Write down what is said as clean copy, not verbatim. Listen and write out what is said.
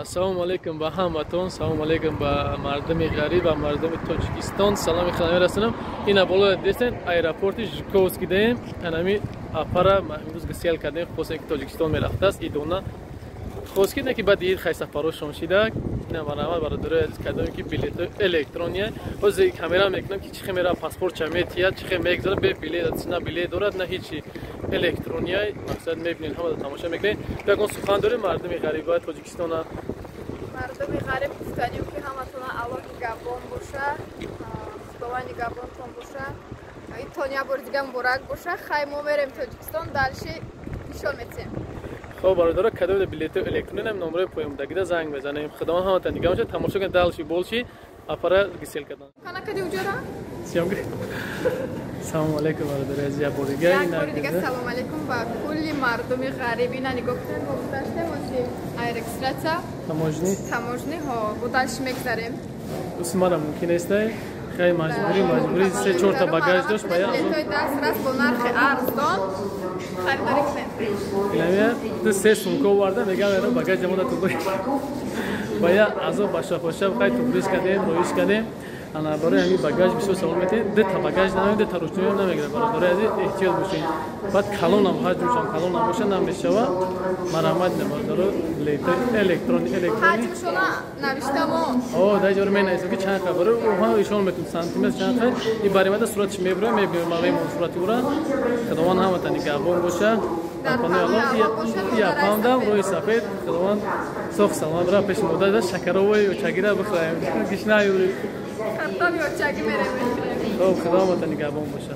Ассалому алейкум ба ҳаматон, салому алейкум ба мардами ғариб ва мардами Тоҷикистон. Саломи хеланӣ расонам. Ина боло дестен аэропорти Жуковский даем. Анами апара имрӯз гасел кардем, хосем ки Тоҷикистон мерафтааст. Идона хоски не ки баъд ид хайса парошон шида. Ина марҳамат бародарои азиз кардем ки билети электрония. Ҳозир камера мекунам ки чӣ хемера паспорт ча метия, чӣ хем мегзара бе билет, на билет дорад, на ҳичи электрония. Мақсад мебинен ҳама тамошо мекунем. Ягон сухан дорем мардами ғарибаи Тоҷикистона. Мардами ғариб гуфтанем ки ҳаматона алоҳи габон боша, худовани габонтон боша. Итон як бори дига муборак боша. Хай мо мерем Тоҷикистон, дальше нишон метем. خب برادرها کدوم بلیط الکترونی هم نمره پایین داده زنگ بزنیم خدمات هم تا نگاه میشه تماشا کنید دلشی بولشی اپرا گسیل کردن کانا کدی اونجا سلام سلام علیکم برادر عزیز بودیگه یک بار دیگه سلام علیکم با کلی مردم غریبی نگاه کنید ما گذاشتیم واسه ایرکستراتسا تاموژنی ها بودالش میگذاریم اسمارا ممکن است خیلی مجبوری سه چهار تا باگاژ داشت باید بلیطای دست راست با نرخ ارزان خریداری کنیم یعنی سه سومکو وارده میگم اینا باگاژ جمع تو باید باید از اون باشه خوشم خیلی توریست کردیم رویش کردیم انا برای همین باگاژ بسیار سوال میتونی ده تا باگاژ نمیده ده تا روشنی هم نمیگیره برای از احتیاط باشین بعد کلون هم حجم شام کلون هم باشه نمیشه و مرامت نمیداره الکترونی حجم شما نوشته ما اوه دای جور من ایسا که چند خبره اونها ایشون میتون سانتیمتر چند خبر این باری ماده صورتش میبره میبینیم ماوی من صورتی برا خدوان هم تانی گابون باشه پناه الله یا پاندم روی سفید خدوان سوخ سلام برا پیش مدت شکروی و چگیره بخوریم گشنه یوری خطاب یا چگی میره خب خدمات نگهبان باشه